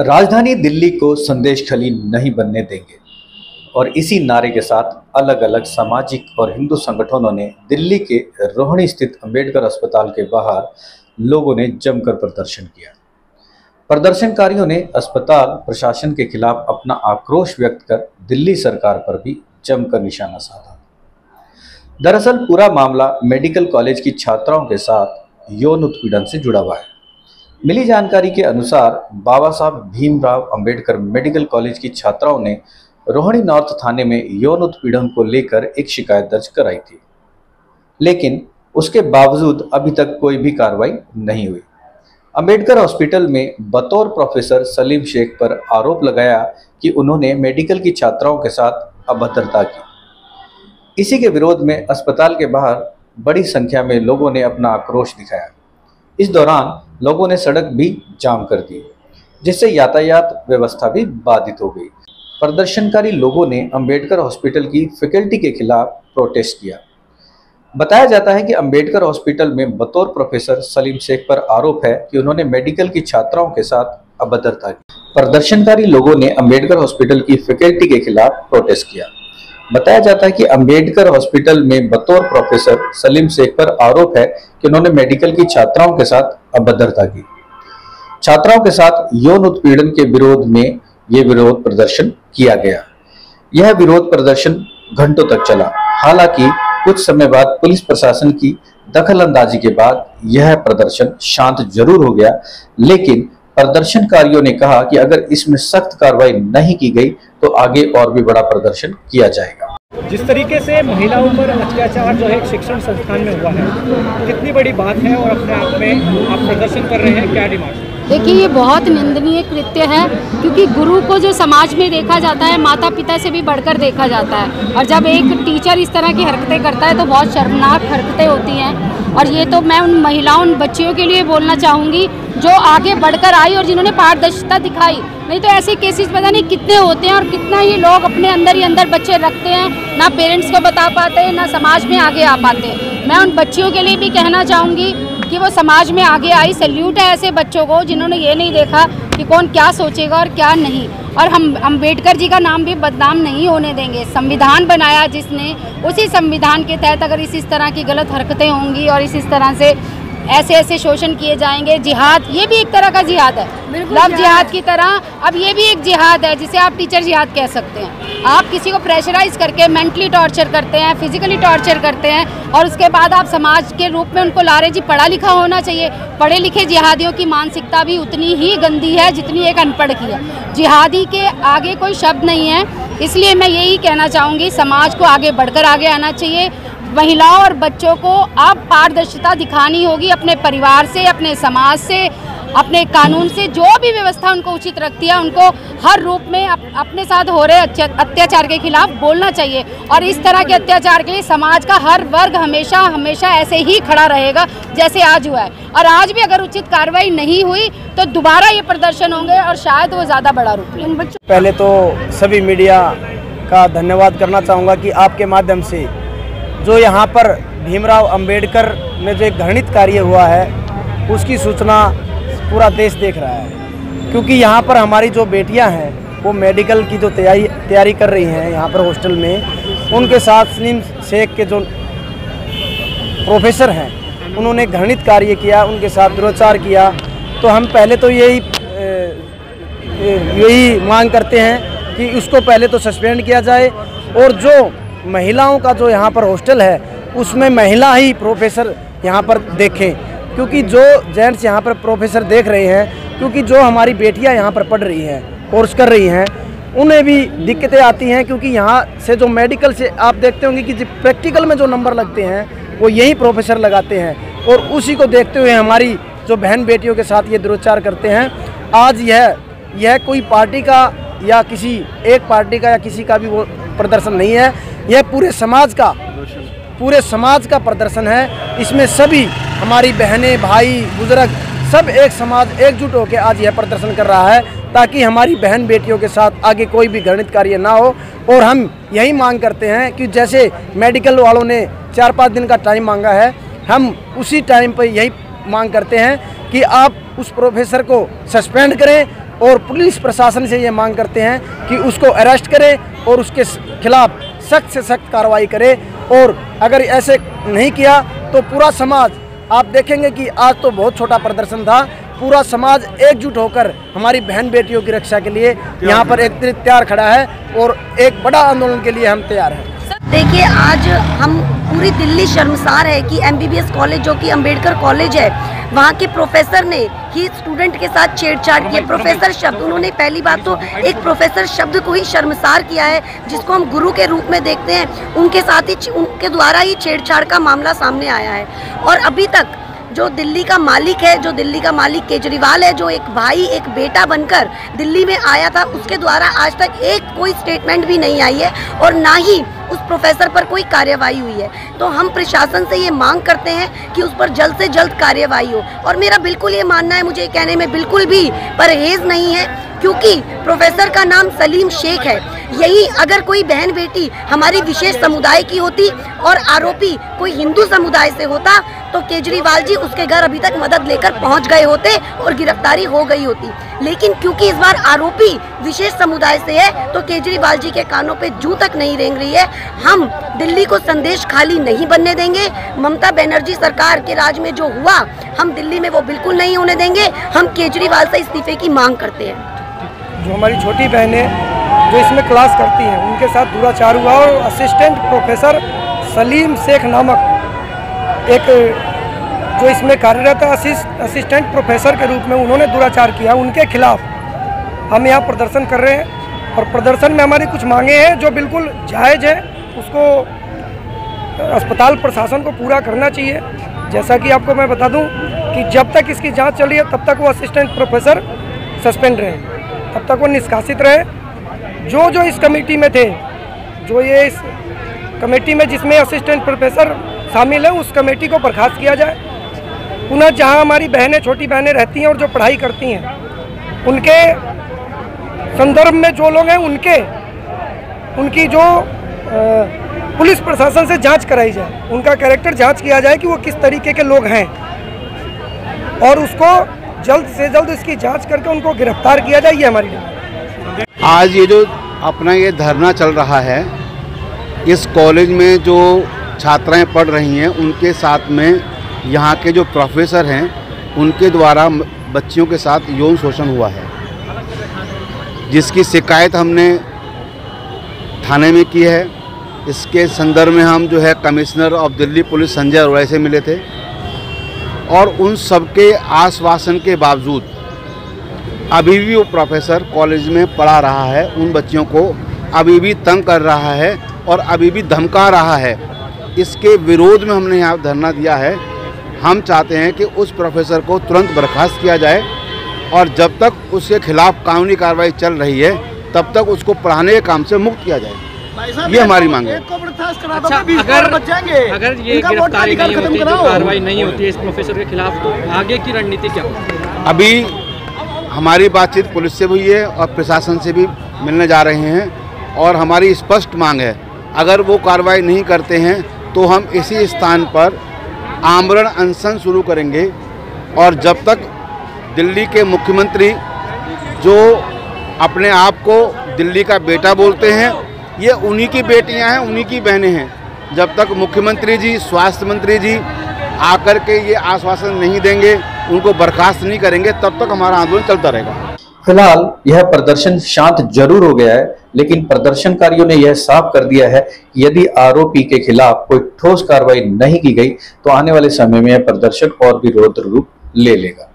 राजधानी दिल्ली को संदेश खली नहीं बनने देंगे और इसी नारे के साथ अलग अलग सामाजिक और हिंदू संगठनों ने दिल्ली के रोहिणी स्थित अंबेडकर अस्पताल के बाहर लोगों ने जमकर प्रदर्शन किया। प्रदर्शनकारियों ने अस्पताल प्रशासन के खिलाफ अपना आक्रोश व्यक्त कर दिल्ली सरकार पर भी जमकर निशाना साधा। दरअसल पूरा मामला मेडिकल कॉलेज की छात्राओं के साथ यौन उत्पीड़न से जुड़ा हुआ है। मिली जानकारी के अनुसार बाबा साहब भीमराव अंबेडकर मेडिकल कॉलेज की छात्राओं ने रोहिणी नॉर्थ थाने में यौन उत्पीड़न को लेकर एक शिकायत दर्ज कराई थी, लेकिन उसके बावजूद अभी तक कोई भी कार्रवाई नहीं हुई। अंबेडकर हॉस्पिटल में बतौर प्रोफेसर सलीम शेख पर आरोप लगाया कि उन्होंने मेडिकल की छात्राओं के साथ अभद्रता की। इसी के विरोध में अस्पताल के बाहर बड़ी संख्या में लोगों ने अपना आक्रोश दिखाया। इस दौरान लोगों ने सड़क भी जाम कर दी, जिससे यातायात व्यवस्था भी बाधित हो गई। प्रदर्शनकारी लोगों ने अंबेडकर हॉस्पिटल की फैकल्टी के खिलाफ प्रोटेस्ट किया। बताया जाता है कि अंबेडकर हॉस्पिटल में बतौर प्रोफेसर सलीम शेख पर आरोप है कि उन्होंने मेडिकल की छात्राओं के साथ अभद्रता की। प्रदर्शनकारी लोगों ने अंबेडकर हॉस्पिटल की फैकल्टी के खिलाफ प्रोटेस्ट किया। बताया जाता है कि अंबेडकर हॉस्पिटल में बतौर प्रोफेसर सलीम शेख पर आरोप है कि उन्होंने मेडिकल की छात्राओं के साथ अभद्रता की। छात्राओं के साथ यौन उत्पीड़न के विरोध में ये विरोध प्रदर्शन किया गया। यह विरोध प्रदर्शन घंटों तक चला। हालांकि कुछ समय बाद पुलिस प्रशासन की दखलंदाजी के बाद यह प्रदर्शन शांत जरूर हो गया, लेकिन प्रदर्शनकारियों ने कहा कि अगर इसमें सख्त कार्रवाई नहीं की गई तो आगे और भी बड़ा प्रदर्शन किया जाएगा। जिस तरीके से महिलाओं पर अत्याचार जो है एक शिक्षण संस्थान में हुआ है, कितनी बड़ी बात है और अपने आप में आप प्रदर्शन कर रहे हैं, क्या डिमांड? देखिए, ये बहुत निंदनीय कृत्य है, क्योंकि गुरु को जो समाज में देखा जाता है माता पिता से भी बढ़कर देखा जाता है, और जब एक टीचर इस तरह की हरकतें करता है तो बहुत शर्मनाक हरकतें होती हैं। और ये तो मैं उन महिलाओं, उन बच्चियों के लिए बोलना चाहूँगी जो आगे बढ़कर आई और जिन्होंने पारदर्शिता दिखाई। नहीं तो ऐसे केसेस पता नहीं कितने होते हैं और कितना ये लोग अपने अंदर ही अंदर बच्चे रखते हैं, ना पेरेंट्स को बता पाते हैं, ना समाज में आगे आ पाते हैं। मैं उन बच्चियों के लिए भी कहना चाहूँगी कि वो समाज में आगे आई। सैल्यूट है ऐसे बच्चों को जिन्होंने ये नहीं देखा कि कौन क्या सोचेगा और क्या नहीं। और हम अम्बेडकर जी का नाम भी बदनाम नहीं होने देंगे। संविधान बनाया जिसने, उसी संविधान के तहत अगर इस तरह की गलत हरकतें होंगी और इस तरह से ऐसे शोषण किए जाएंगे, जिहाद, ये भी एक तरह का जिहाद है, लव जिहाद की तरह। अब ये भी एक जिहाद है जिसे आप टीचर जिहाद कह सकते हैं। आप किसी को प्रेशराइज करके मेंटली टॉर्चर करते हैं, फिजिकली टॉर्चर करते हैं, और उसके बाद आप समाज के रूप में उनको ला रहे जी पढ़ा लिखा होना चाहिए। पढ़े लिखे जिहादियों की मानसिकता भी उतनी ही गंदी है जितनी एक अनपढ़ की है। जिहादी के आगे कोई शब्द नहीं है। इसलिए मैं यही कहना चाहूँगी, समाज को आगे बढ़कर आगे आना चाहिए। महिलाओं और बच्चों को अब पारदर्शिता दिखानी होगी, अपने परिवार से, अपने समाज से, अपने कानून से। जो भी व्यवस्था उनको उचित रखती है, उनको हर रूप में अपने साथ हो रहे अत्याचार के खिलाफ बोलना चाहिए। और इस तरह के अत्याचार के लिए समाज का हर वर्ग हमेशा हमेशा ऐसे ही खड़ा रहेगा जैसे आज हुआ है। और आज भी अगर उचित कार्रवाई नहीं हुई तो दोबारा ये प्रदर्शन होंगे और शायद वो ज़्यादा बड़ा रूप लें। पहले तो सभी मीडिया का धन्यवाद करना चाहूँगा कि आपके माध्यम से जो यहाँ पर भीमराव अंबेडकर में जो एक घृणित कार्य हुआ है उसकी सूचना पूरा देश देख रहा है। क्योंकि यहाँ पर हमारी जो बेटियाँ हैं वो मेडिकल की जो तैयारी कर रही हैं यहाँ पर हॉस्टल में, उनके साथ सलीम शेख के जो प्रोफेसर हैं उन्होंने घृणित कार्य किया, उनके साथ दुराचार किया। तो हम पहले तो यही मांग करते हैं कि उसको पहले तो सस्पेंड किया जाए, और जो महिलाओं का जो यहाँ पर हॉस्टल है उसमें महिला ही प्रोफेसर यहाँ पर देखें। क्योंकि जो जेंट्स यहाँ पर प्रोफेसर देख रहे हैं, क्योंकि जो हमारी बेटियाँ यहाँ पर पढ़ रही हैं, कोर्स कर रही हैं, उन्हें भी दिक्कतें आती हैं। क्योंकि यहाँ से जो मेडिकल से आप देखते होंगे कि प्रैक्टिकल में जो नंबर लगते हैं वो यही प्रोफेसर लगाते हैं, और उसी को देखते हुए हमारी जो बहन बेटियों के साथ ये दुराचार करते हैं। आज यह कोई पार्टी का या किसी एक पार्टी का या किसी का भी वो प्रदर्शन नहीं है, यह पूरे समाज का प्रदर्शन है। इसमें सभी हमारी बहनें, भाई, बुजुर्ग सब एक समाज एकजुट होकर आज यह प्रदर्शन कर रहा है, ताकि हमारी बहन बेटियों के साथ आगे कोई भी घृणित कार्य ना हो। और हम यही मांग करते हैं कि जैसे मेडिकल वालों ने 4-5 दिन का टाइम मांगा है, हम उसी टाइम पर यही मांग करते हैं कि आप उस प्रोफेसर को सस्पेंड करें और पुलिस प्रशासन से ये मांग करते हैं कि उसको अरेस्ट करे और उसके खिलाफ सख्त से सख्त कार्रवाई करे। और अगर ऐसे नहीं किया तो पूरा समाज, आप देखेंगे कि आज तो बहुत छोटा प्रदर्शन था, पूरा समाज एकजुट होकर हमारी बहन बेटियों की रक्षा के लिए यहाँ पर एक तैयार खड़ा है और एक बड़ा आंदोलन के लिए हम तैयार हैं। देखिए, आज हम पूरी दिल्ली शर्मसार है कि MBBS कॉलेज जो कि अंबेडकर कॉलेज है, वहाँ के प्रोफेसर ने ही स्टूडेंट के साथ छेड़छाड़ किया। प्रोफेसर शब्द, उन्होंने पहली बात तो एक प्रोफेसर शब्द को ही शर्मसार किया है, जिसको हम गुरु के रूप में देखते हैं, उनके साथ ही उनके द्वारा ही छेड़छाड़ का मामला सामने आया है। और अभी तक जो दिल्ली का मालिक है, जो दिल्ली का मालिक केजरीवाल है, जो एक भाई एक बेटा बनकर दिल्ली में आया था, उसके द्वारा आज तक एक कोई स्टेटमेंट भी नहीं आई है और ना ही उस प्रोफेसर पर कोई कार्यवाही हुई है। तो हम प्रशासन से ये मांग करते हैं कि उस पर जल्द से जल्द कार्यवाही हो। और मेरा बिल्कुल ये मानना है, मुझे कहने में बिल्कुल भी परहेज नहीं है, क्योंकि प्रोफेसर का नाम सलीम शेख है। यही अगर कोई बहन बेटी हमारी विशेष समुदाय की होती और आरोपी कोई हिंदू समुदाय से होता तो केजरीवाल जी उसके घर अभी तक मदद लेकर पहुंच गए होते और गिरफ्तारी हो गई होती। लेकिन क्योंकि इस बार आरोपी विशेष समुदाय से है तो केजरीवाल जी के कानों पे जूं तक नहीं रेंग रही है। हम दिल्ली को संदेश खाली नहीं बनने देंगे। ममता बनर्जी सरकार के राज में जो हुआ, हम दिल्ली में वो बिल्कुल नहीं होने देंगे। हम केजरीवाल से इस्तीफे की मांग करते हैं। जो हमारी छोटी बहनें जो इसमें क्लास करती हैं, उनके साथ दुराचार हुआ और असिस्टेंट प्रोफेसर सलीम शेख नामक एक जो इसमें कार्यरत असिस्टेंट प्रोफेसर के रूप में उन्होंने दुराचार किया, उनके खिलाफ हम यहाँ प्रदर्शन कर रहे हैं। और प्रदर्शन में हमारी कुछ मांगे हैं जो बिल्कुल जायज़ है, उसको अस्पताल प्रशासन को पूरा करना चाहिए। जैसा कि आपको मैं बता दूं कि जब तक इसकी जांच चल रही है तब तक वो असिस्टेंट प्रोफेसर सस्पेंड रहे, तब तक वो निष्कासित रहे। जो इस कमेटी में थे, जो ये इस कमेटी में जिसमें असिस्टेंट प्रोफेसर शामिल है, उस कमेटी को बर्खास्त किया जाए। पुनः जहां हमारी बहनें, छोटी बहनें रहती हैं और जो पढ़ाई करती हैं, उनके संदर्भ में जो लोग हैं उनकी जो पुलिस प्रशासन से जांच कराई जाए, उनका कैरेक्टर जांच किया जाए कि वो किस तरीके के लोग हैं और उसको जल्द से जल्द इसकी जांच करके उनको गिरफ्तार किया जाए। ये हमारी आज ये जो अपना ये धरना चल रहा है, इस कॉलेज में जो छात्राएं पढ़ रही हैं उनके साथ में यहाँ के जो प्रोफेसर हैं उनके द्वारा बच्चियों के साथ यौन शोषण हुआ है, जिसकी शिकायत हमने थाने में की है। इसके संदर्भ में हम जो है commissioner of Delhi police Sanjay Arora से मिले थे और उन सबके आश्वासन के बावजूद अभी भी वो प्रोफेसर कॉलेज में पढ़ा रहा है, उन बच्चियों को अभी भी तंग कर रहा है और अभी भी धमका रहा है। इसके विरोध में हमने यहाँ धरना दिया है। हम चाहते हैं कि उस प्रोफेसर को तुरंत बर्खास्त किया जाए और जब तक उसके खिलाफ कानूनी कार्रवाई चल रही है तब तक उसको पढ़ाने के काम से मुक्त किया जाए। ये हमारी मांग है। अच्छा, अगर ये गिरफ्तारी नहीं होती, जो कार्रवाई नहीं होती है इस प्रोफेसर के खिलाफ, तो आगे की रणनीति क्या होगी? अभी हमारी बातचीत पुलिस से हुई है और प्रशासन से भी मिलने जा रहे हैं और हमारी स्पष्ट मांग है, अगर वो कार्रवाई नहीं करते हैं तो हम इसी स्थान पर आमरण अनशन शुरू करेंगे। और जब तक दिल्ली के मुख्यमंत्री जो अपने आप को दिल्ली का बेटा बोलते हैं, ये उन्हीं की बेटियां हैं, उन्हीं की बहनें हैं, जब तक मुख्यमंत्री जी, स्वास्थ्य मंत्री जी आकर के ये आश्वासन नहीं देंगे, उनको बर्खास्त नहीं करेंगे, तब तक हमारा आंदोलन चलता रहेगा। फिलहाल यह प्रदर्शन शांत जरूर हो गया है, लेकिन प्रदर्शनकारियों ने यह साफ कर दिया है कि यदि आरोपी के खिलाफ कोई ठोस कार्रवाई नहीं की गई तो आने वाले समय में यह प्रदर्शन और भी रौद्र रूप ले लेगा।